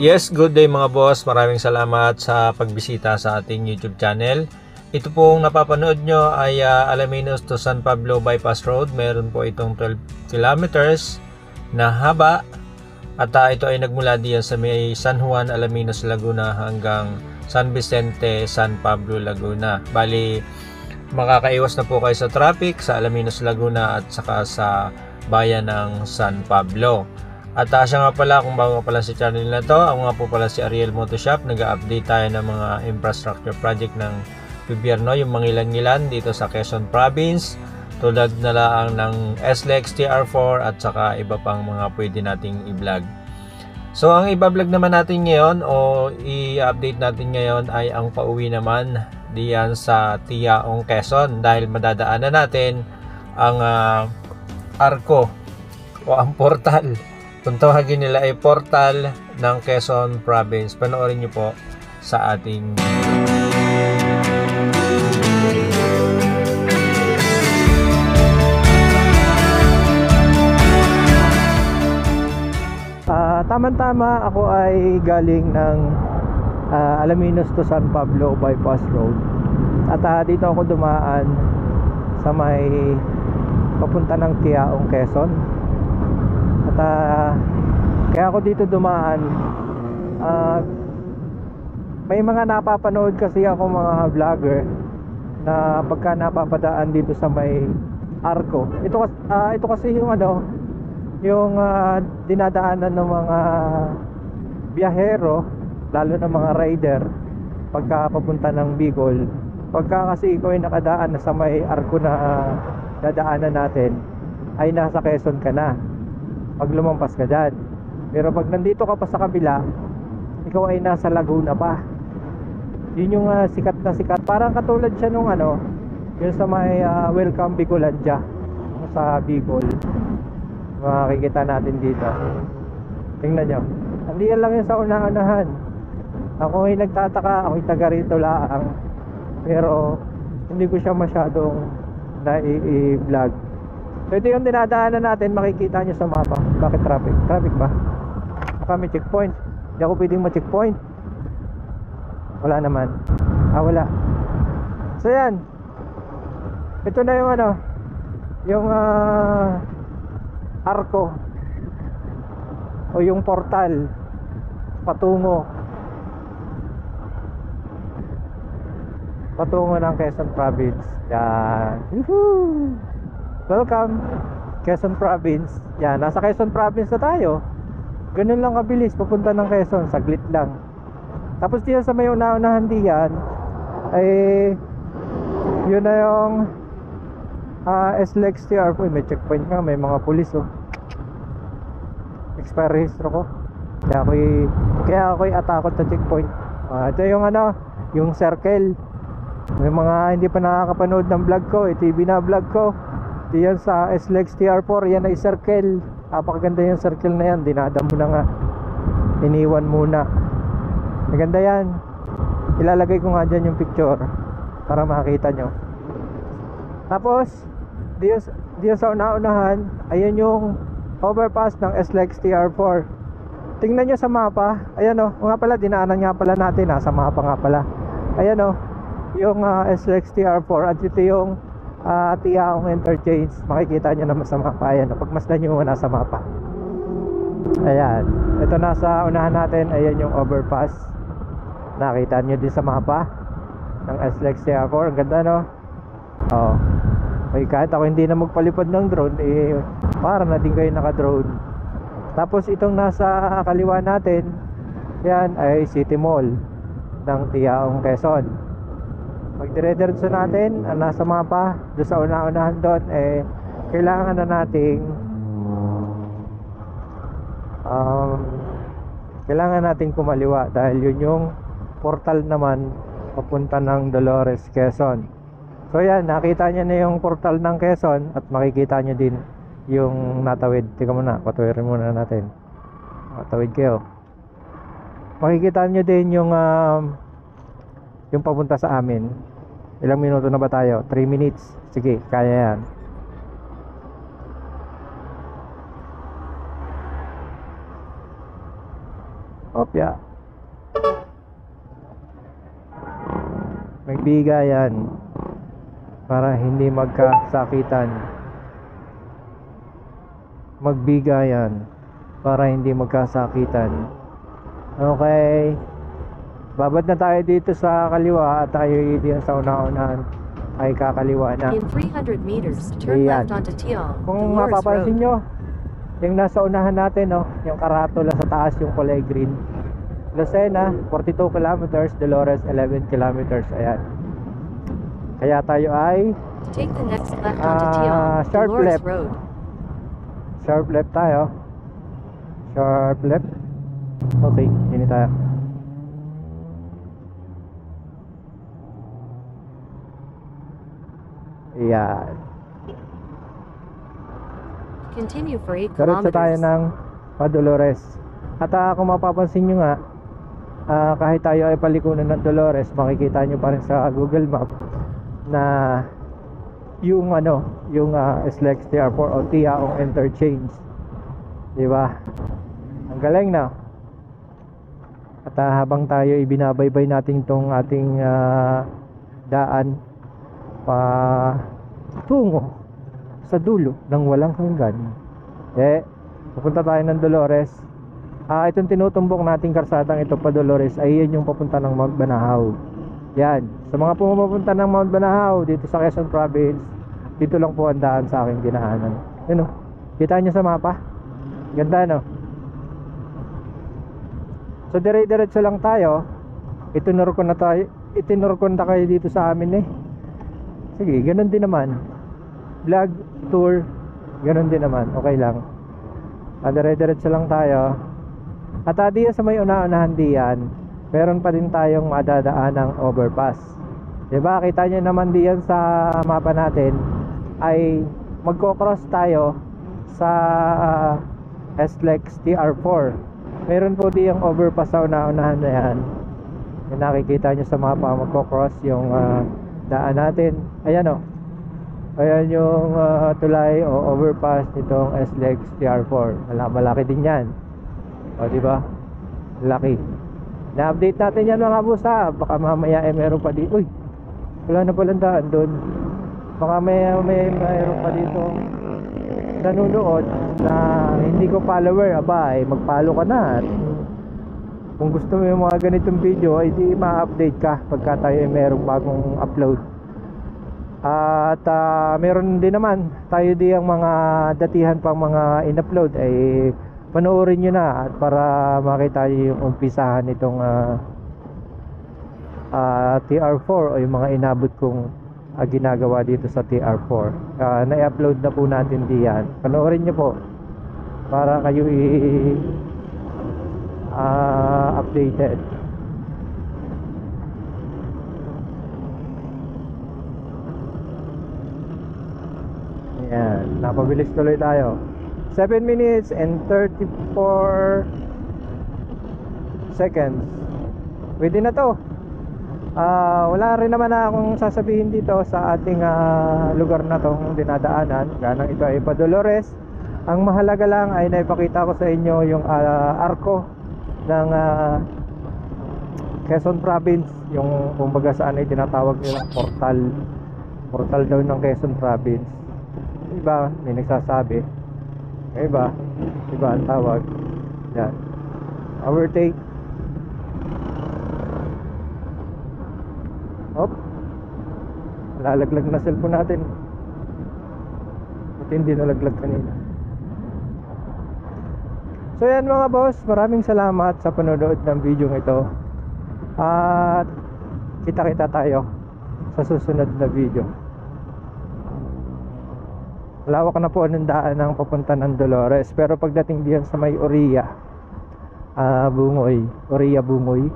Yes, good day mga boss. Maraming salamat sa pagbisita sa ating YouTube channel. Ito pong napapanood nyo ay Alaminos to San Pablo Bypass Road. Meron po itong 12 kilometers na haba. At ito ay nagmula diyan sa may San Juan, Alaminos, Laguna hanggang San Vicente, San Pablo, Laguna. Bali, makakaiwas na po kayo sa traffic sa Alaminos, Laguna at saka sa bayan ng San Pablo. At siya nga pala, kung bago pala sa channel na to, ako nga po pala si Ariel Motoshop. Nag-update tayo ng mga infrastructure project ng gobyerno, yung mangilan-ngilan dito sa Quezon Province, tulad na lang ng SLEX TR4 at saka iba pang mga pwede nating i-vlog. So ang i-vlog naman natin ngayon o i-update natin ngayon ay ang pauwi naman diyan sa Tiaong, Quezon, dahil madadaanan natin ang arko o ang portal. Kung tawagin nila ay portal ng Quezon Province. Panoorin nyo po sa ating tama-tama ako ay galing ng Alaminos to San Pablo Bypass Road. At dito ako dumaan sa may papunta ng Tiaong, Quezon. At kaya ako dito dumaan, may mga napapanood kasi ako mga vlogger na pagka napapadaan dito sa may arko, ito kasi yung yung dinadaanan ng mga biyahero, lalo na mga rider pagka papunta ng Bicol. Pagka kasi ikaw ay nakadaan na sa may arko na dadaanan natin, ay nasa Quezon ka na pag lumampas ka dyan. Pero pag nandito ka pa sa kabila, ikaw ay nasa Laguna pa. Yun yung sikat na sikat. Parang katulad siya nung yun sa may Welcome Bicolandia sa Bicol. Makikita natin dito. Tingnan nyo, nandiyan lang yun sa una-unahan. Ako ay nagtataka, ako ay taga rito lang, pero hindi ko siya masyadong na-i-vlog. So ito yung dinadaanan natin, makikita nyo sa mapa. Bakit traffic? Traffic ba? Baka may checkpoint. Hindi ako pwedeng ma-checkpoint. Wala naman. Wala. So yan, ito na yung yung arko o yung portal patungo ng Quezon Province. Yan. Woohoo! Welcome Quezon Province. Yan, nasa Quezon Province na tayo. Ganun lang kabilis papunta ng Quezon, saglit lang. Tapos diyan sa may una-unahan diyan ay yun na yung SLEX TR4. May checkpoint nga, may mga pulis expire registro ko. Kaya ako'y atakot sa checkpoint. Ito yung yung circle. May mga hindi pa nakakapanood ng vlog ko, TV na vlog ko. Diyan sa SLEX TR4, yan ay circle. Napakaganda yung circle na yan. Dinadam mo na nga, iniwan muna. Maganda yan. Ilalagay ko nga dyan yung picture para makita nyo. Tapos diyan sa una-unahan, ayan yung overpass ng SLEX TR4. Tingnan nyo sa mapa. Ayan nga pala, dinaanan nga pala natin sa mapa nga pala. Ayan yung SLEX TR4. At ito yung Tiaong Interchange. Makikita nyo naman sa mapa. Ayan, pagmasdan nyo muna sa mapa. Ayan, ito nasa unahan natin. Ayan yung overpass. Nakita nyo din sa mapa ng SLEX TR4. Ang ganda kahit ako hindi na magpalipad ng drone, para na din kayo naka-drone. Tapos itong nasa kaliwa natin, yan ay City Mall ng Tiaong, Quezon. Pag dire-diretso natin, nasa mapa, doon sa una-unahan doon, kailangan na nating kumaliwa dahil yun yung portal naman papunta ng Dolores, Quezon. So yan, nakita nyo na yung portal ng Quezon at makikita nyo din yung natawid. Tika muna, patuwirin muna natin. Matawid kayo. Makikita nyo din yung papunta sa amin. Ilang minuto na ba tayo? 3 minutes. Sige, kaya yan. Opya. Magbigayan para hindi magkasakitan. Magbigayan para hindi magkasakitan. Okay. Babad na tayo dito sa kaliwa at tayo dito sa una-unahan ay kakaliwa na. In 300 meters, turn Ayan. left onto Tiong, Kung Dolores mapapansin Road. nyo, yung nasa unahan natin, no, yung karatula sa taas, yung kulay green. Lucena, 42 kilometers, Dolores, 11 kilometers. Ayan. Kaya tayo ay Take the next left onto Tiong, sharp Dolores left. Road. Sharp left tayo. Sharp left. Okay, sini tayo. Ayan. Continue for 8 Diretso tayo kilometers. ng Dolores. At kung mapapansin nyo nga, kahit tayo ay palikunan ng Dolores, makikita nyo pa rin sa Google Map na yung SLEX TR4 o Tiaong Interchange. Diba? Ang galing na. At habang tayo ibinabaybay natin tong ating daan tungo sa dulo ng walang hanggan, pupunta tayo ng Dolores. Itong tinutumbok nating karsadang ito pa Dolores ay yan yung papunta ng Mount Banahaw. Yan, sa mga pumupunta ng Mount Banahaw dito sa Quezon Province, dito lang po ang daan sa aking dinaanan. Yun o, kita nyo sa mapa, ganda no. So dire-diretso lang tayo. Itinuro ko na kayo dito sa amin eh. Sige, ganun din naman. Vlog, tour, ganun din naman. Okay lang. Dire-diretso lang tayo. At diyan sa may una-unahan diyan, meron pa din tayong madadaan ng overpass. Diba? Kita nyo naman diyan sa mapa natin ay magko-cross tayo sa SLEX TR4. Meron po diyang overpass sa una-unahan na yan. Yung nakikita nyo sa mapa, magko-cross yung daan natin. Ayan o. Ayan yung tulay o overpass nitong SLEX TR4. Malaki din yan. O diba? Laki. Na-update natin yan mga busa. Baka mamaya meron pa dito. Uy, wala na palang daan doon. Baka mayroon pa dito nanonood na hindi ko follower. Aba, mag-follow ka na. Kung gusto mo yung mga ganitong video, ay di ma-update ka pagka tayo merong bagong upload. At meron din naman tayo di ang mga datihan pang mga in-upload ay panoorin nyo na at para makita nyo yung umpisahan nitong TR4 o yung mga inabot kong ginagawa dito sa TR4. Na-upload na po natin diyan. Panoorin nyo po para kayo updated. Ayan, napabilis tuloy tayo. 7 minutes and 34 seconds. Pwede na to. Wala rin naman na akong sasabihin dito sa ating lugar na to kung dinadaanan. Ganang ito ay pa Dolores. Ang mahalaga lang ay naipakita ko sa inyo yung arko ng Quezon Province. Yung kumbaga saan ay tinatawag nilang portal daw ng Quezon Province. Iba, may nagsasabi. Iba ang tawag. Yan. Overtake. Hop. Lalaglag na cellphone natin. At hindi nalaglag kanina. So yan mga boss, maraming salamat sa panonood ng video ito. At kita-kita tayo sa susunod na video. Lawak na po ang daan ng papunta ng Dolores. Pero pagdating diyan sa may Oria, Bungoy, Oria Bungoy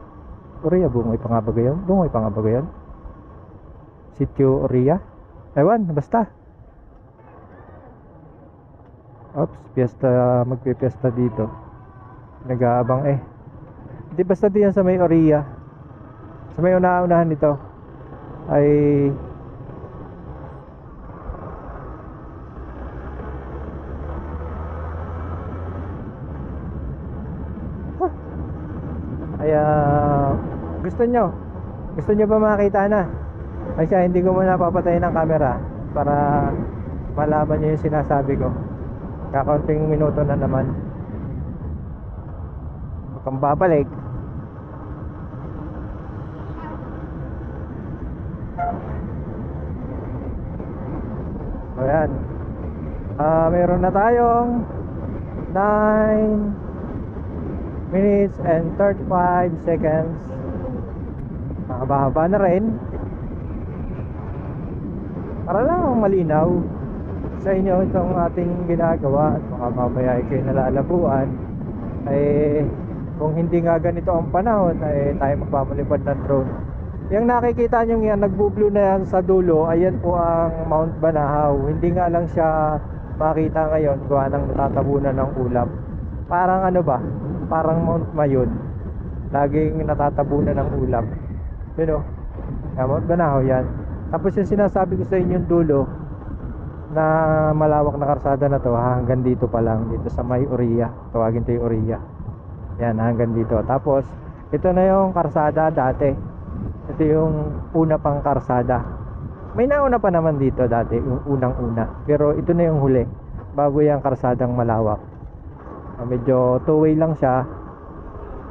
pa nga ba gayon? Bungoy pa nga ba gayon? Sitio Oria? Ewan, basta. Oops, piyesta, magpipiesta dito. Nag-aabang Di basta diyan sa may Oria. Sa may una-unahan nito ay Gusto nyo ba makita na? Kasi hindi ko muna papatayin ng camera para malaman nyo yung sinasabi ko. Kakaunting minuto na naman. Mukhang babalik. So yan. Meron na tayong 9 minutes and 35 seconds. Mahaba-haba na rin. Para lang malinaw sa inyo itong ating ginagawa. At baka mamaya ay kayo nalalabuan. Kung hindi nga ganito ang panahon, tayo magpapalipad ng drone. Yung nakikita nyo yan, nagbo-blue na yan sa dulo, ayan po ang Mount Banahaw. Hindi nga lang siya makita ngayon gawa ng natatabunan ng ulap. Parang ano ba? Parang Mount Mayon. Laging natatabunan ng ulap. Yun o. Mount Banahaw yan. Tapos yung sinasabi ko sa inyong dulo na malawak na karsada na to, hanggang dito pa lang, dito sa may Oria. Tawagin to yung Oria. Yan, hanggang dito. Tapos ito na yung karsada dati. Ito yung una pang karsada. May nauna pa naman dito dati, yung unang-una. Pero ito na yung huli, bago yung karsadang malawak. Medyo two-way lang siya,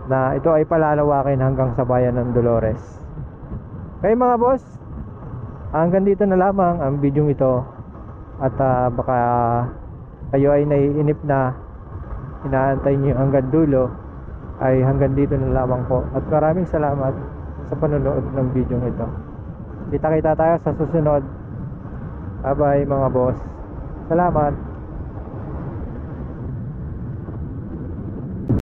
na ito ay palalawakin hanggang sa bayan ng Dolores. Kaya mga boss, hanggang dito na lamang ang video ito. At baka kayo ay naiinip na inaantay nyo hanggang dulo, ay hanggang dito na lamang po. At maraming salamat sa panonood ng video ito. Kita-kita tayo sa susunod. Bye bye mga boss. Salamat.